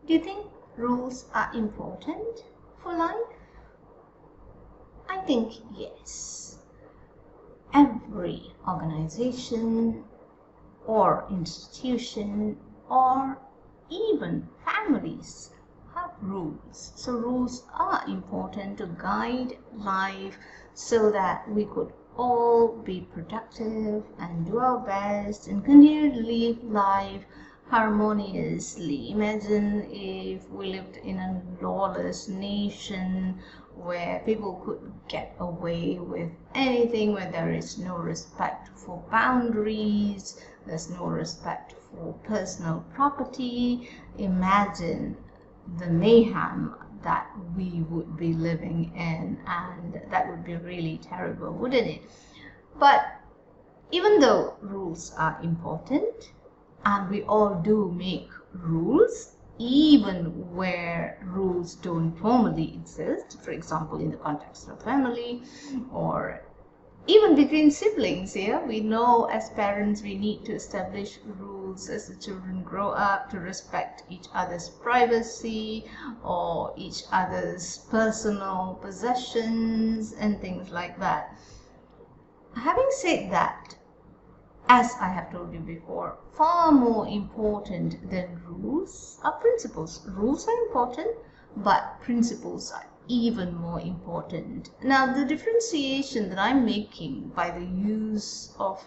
Do you think rules are important for life? I think yes. Every organization or institution or even families have rules. So rules are important to guide life so that we could all be productive and do our best and continue to live life harmoniously. Imagine if we lived in a lawless nation where people could get away with anything, where there is no respect for boundaries, there's no respect for personal property. Imagine the mayhem that we would be living in, and that would be really terrible, wouldn't it? But even though rules are important, and we all do make rules, even where rules don't formally exist, for example, in the context of family or even between siblings, yeah, we know as parents we need to establish rules as the children grow up to respect each other's privacy or each other's personal possessions and things like that. Having said that, as I have told you before, far more important than rules are principles. Rules are important, but principles are even more important. Now, the differentiation that I'm making by the use of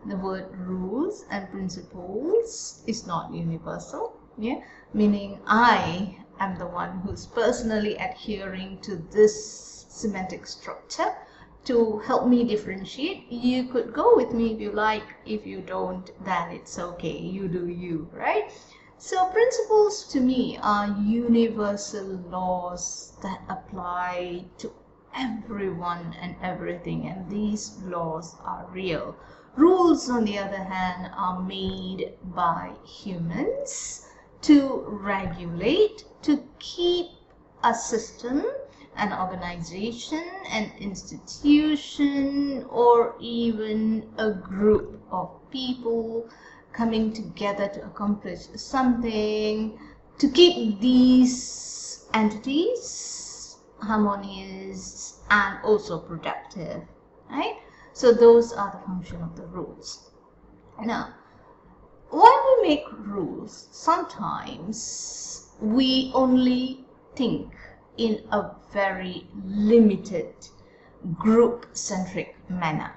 the word rules and principles is not universal, yeah, meaning I am the one who's personally adhering to this semantic structure to help me differentiate. You could go with me if you like. If you don't, then it's okay. You do you, right? So principles to me are universal laws that apply to everyone and everything, and these laws are real. Rules, on the other hand, are made by humans to regulate, to keep a system, an organization, an institution, or even a group of people coming together to accomplish something, to keep these entities harmonious and also productive, right? So those are the function of the rules. Now, when we make rules, sometimes we only think in a very limited group-centric manner.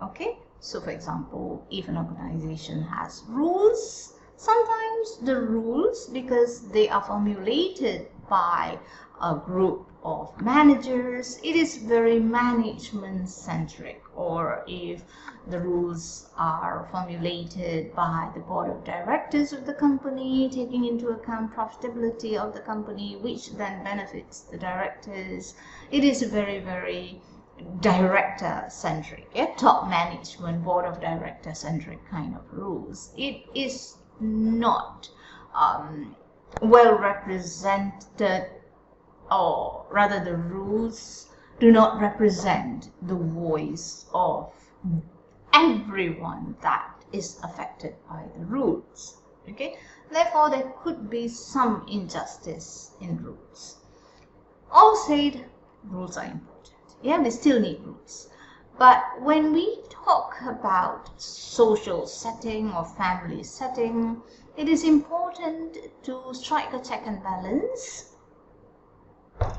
Okay, so for example, if an organization has rules, sometimes the rules, because they are formulated by a group of managers, it is very management centric. Or if the rules are formulated by the board of directors of the company, taking into account profitability of the company, which then benefits the directors, it is very, very director centric, yeah? Top management, board of director centric kind of rules. It is not well represented, or rather the rules do not represent the voice of everyone that is affected by the rules. Okay, therefore there could be some injustice in rules. All said, rules are important. Yeah, we still need rules. But when we talk about social setting or family setting, it is important to strike a check and balance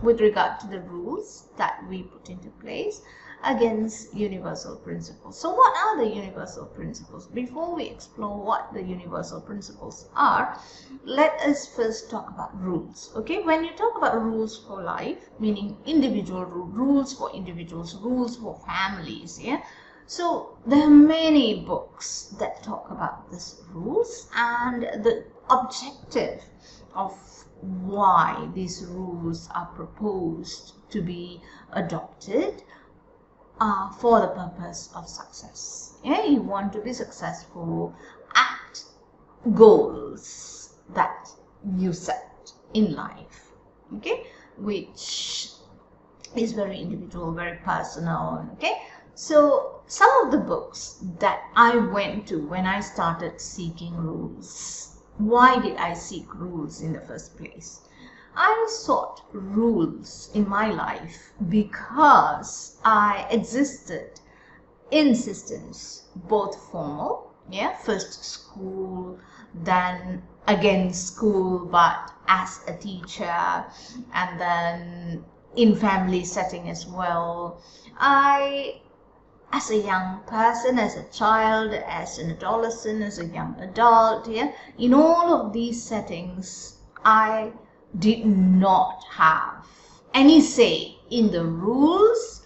with regard to the rules that we put into place against universal principles. So what are the universal principles? Before we explore what the universal principles are, let us first talk about rules. Okay, when you talk about rules for life, meaning individual rules for individuals, rules for families, yeah, so there are many books that talk about these rules and the objective of why these rules are proposed to be adopted for the purpose of success. Yeah, you want to be successful at goals that you set in life, okay, which is very individual, very personal. Okay, so some of the books that I went to when I started seeking rules why did I seek rules in the first place? I sought rules in my life because I existed in systems, both formal, first school, then again school, but as a teacher, and then in family setting as well. As a young person, as a child, as an adolescent, as a young adult, in all of these settings, I did not have any say in the rules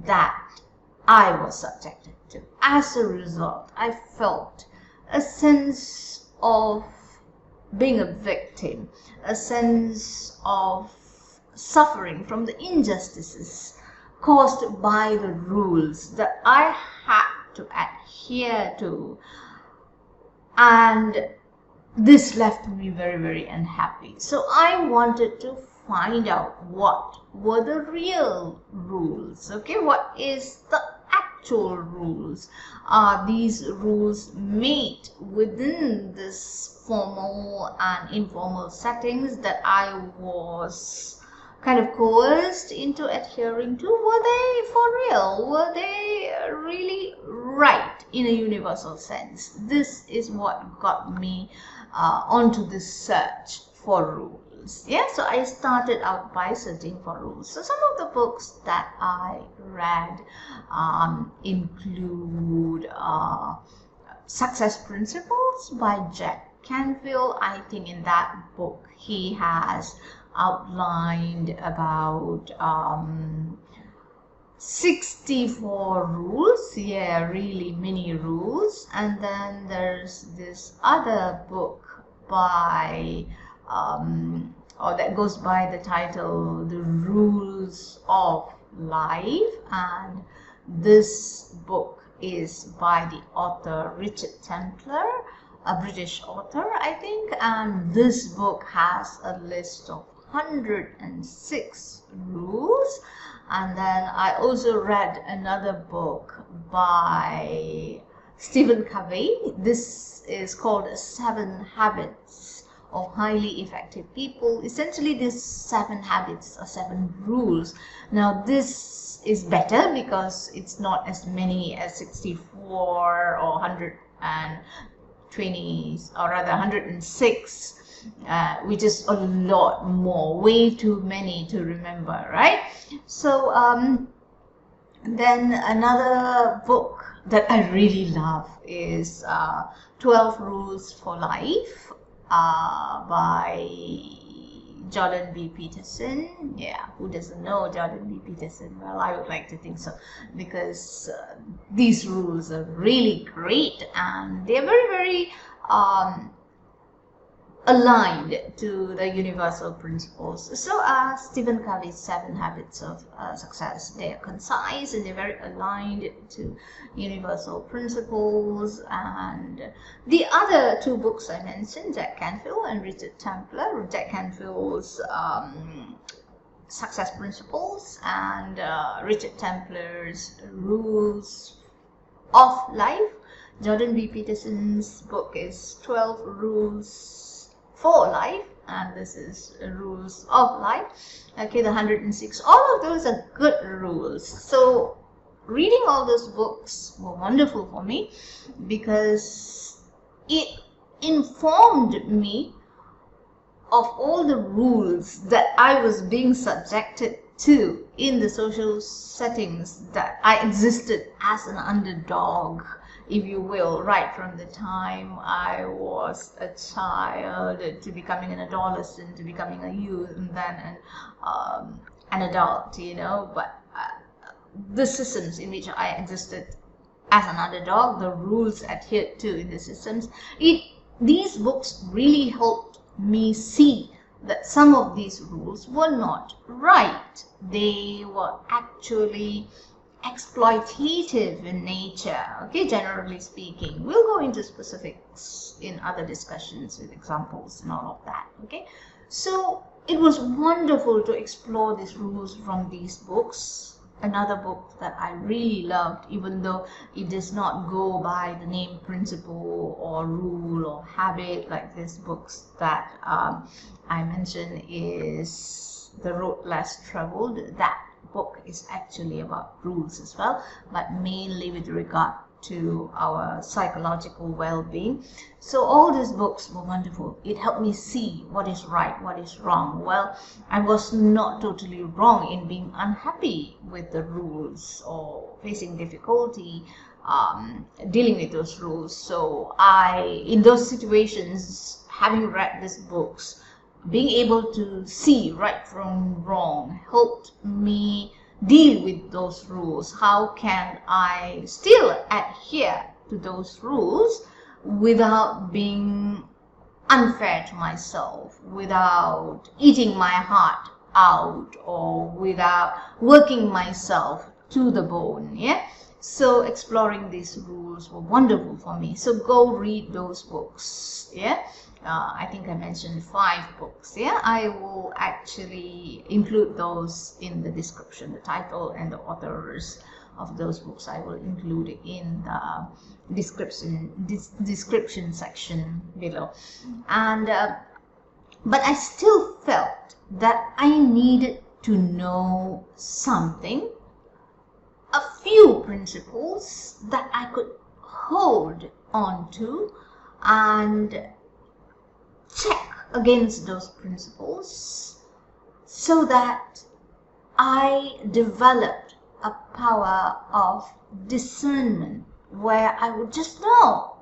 that I was subjected to. As a result, I felt a sense of being a victim, a sense of suffering from the injustices caused by the rules that I had to adhere to, and this left me very, very unhappy. So I wanted to find out what were the real rules. Okay, what is the actual rules? Are these rules made within this formal and informal settings that I was kind of coerced into adhering to? Were they for real? Were they really right in a universal sense? This is what got me onto this search for rules. So I started out by searching for rules. So some of the books that I read include Success Principles by Jack Canfield. I think in that book he has outlined about 64 rules, really many rules. And then there's this other book by that goes by the title The Rules of Life, and this book is by the author Richard Templer, a British author, I think, and this book has a list of 106 rules. And then I also read another book by Stephen Covey. This is called 7 Habits of Highly Effective People. Essentially, these 7 habits are 7 rules. Now, this is better because it's not as many as 64 or 120, or rather 106. Which is a lot more, way too many to remember, right? So then another book that I really love is 12 Rules for Life by Jordan B. Peterson. Who doesn't know Jordan B. Peterson? Well, I would like to think so, because these rules are really great and they're very, very aligned to the universal principles. So Stephen Covey's 7 Habits of Success, they are concise and they're very aligned to universal principles. And the other 2 books I mentioned, Jack Canfield and Richard Templer. Jack Canfield's Success Principles and Richard Templer's Rules of Life. Jordan B. Peterson's book is 12 Rules for Life, and this is Rules of Life. Okay, the 106. All of those are good rules. So reading all those books were wonderful for me because it informed me of all the rules that I was being subjected to in the social settings that I existed as an underdog, if you will, right from the time I was a child to becoming an adolescent, to becoming a youth, and then an adult, but the systems in which I existed as an underdog, the rules adhered to in the systems, these books really helped me see that some of these rules were not right. They were actually exploitative in nature, okay, generally speaking. We'll go into specifics in other discussions with examples and all of that, okay. So it was wonderful to explore these rules from these books, another book that I really loved, even though it does not go by the name principle or rule or habit like these books that I mentioned, is The Road Less Traveled. That book is actually about rules as well, but mainly with regard to our psychological well-being. So all these books were wonderful. It helped me see what is right, what is wrong. Well, I was not totally wrong in being unhappy with the rules or facing difficulty dealing with those rules. So in those situations, having read these books, being able to see right from wrong helped me deal with those rules. How can I still adhere to those rules without being unfair to myself, without eating my heart out, or without working myself to the bone? Yeah. So exploring these rules were wonderful for me. So go read those books. Yeah. I think I mentioned 5 books. Yeah, I will actually include those in the description. The title and the authors of those books I will include in the description section below. And but I still felt that I needed to know something, a few principles that I could hold on to and check against those principles, so that I developed a power of discernment where I would just know,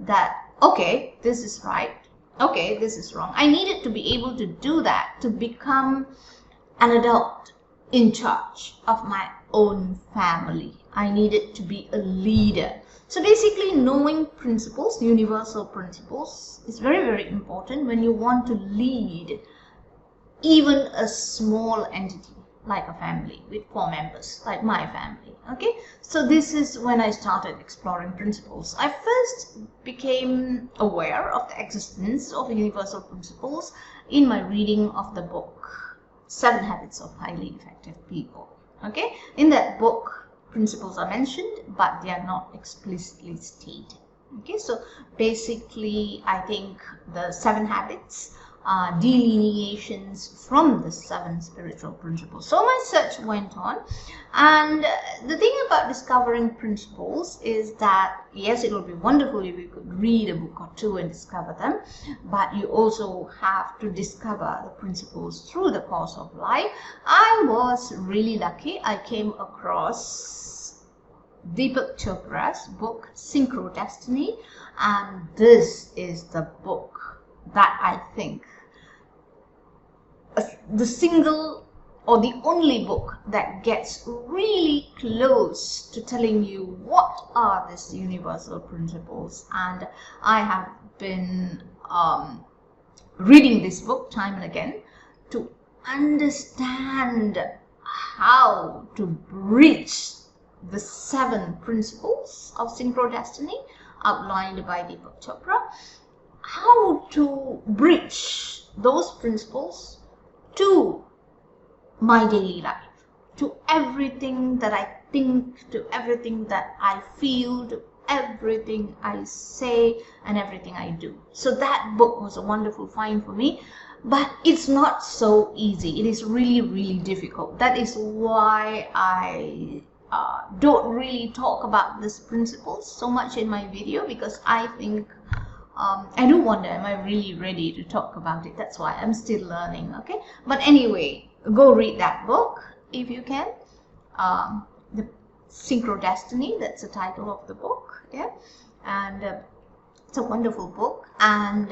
that okay, this is right, okay, this is wrong. I needed to be able to do that to become an adult in charge of my own family. I needed to be a leader. So basically, knowing principles, universal principles, is very, very important when you want to lead even a small entity like a family with 4 members, like my family. Okay, so this is when I started exploring principles. I first became aware of the existence of universal principles in my reading of the book 7 Habits of Highly Effective People. Okay, in that book, principles are mentioned, but they are not explicitly stated. Okay, so basically, I think the 7 habits are delineations from the 7 spiritual principles. So my search went on, and the thing about discovering principles is that, yes, it would be wonderful if you could read a book or 2 and discover them, but you also have to discover the principles through the course of life. I was really lucky. I came across Deepak Chopra's book Synchrodestiny, and this is the book that I think the single or the only book that gets really close to telling you what are these universal principles. And I have been reading this book time and again to understand how to bridge the 7 principles of synchrodestiny outlined by Deepak Chopra, how to bridge those principles to my daily life, to everything that I think, to everything that I feel, to everything I say and everything I do. So that book was a wonderful find for me, but it's not so easy. It is really, really difficult. That is why I don't really talk about these principles so much in my video, because I think I do wonder, am I really ready to talk about it? That's why I'm still learning. Okay, but anyway, go read that book if you can. The Synchrodestiny, that's the title of the book. Yeah, and it's a wonderful book. And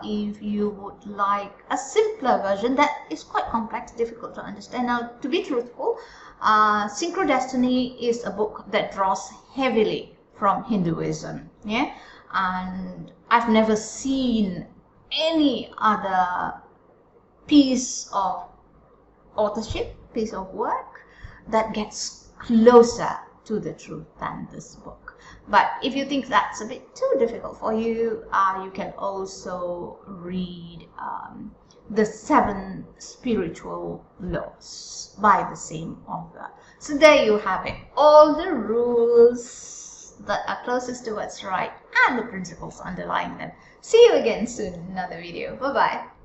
if you would like a simpler version that is quite complex, difficult to understand. Now, to be truthful, Synchrodestiny is a book that draws heavily from Hinduism. Yeah, and I've never seen any other piece of authorship, piece of work that gets closer to the truth than this book. But if you think that's a bit too difficult for you, you can also read The Seven Spiritual Laws by the same author. So there you have it, all the rules that are closest to what's right and the principles underlying them. See you again soon in another video. Bye-bye.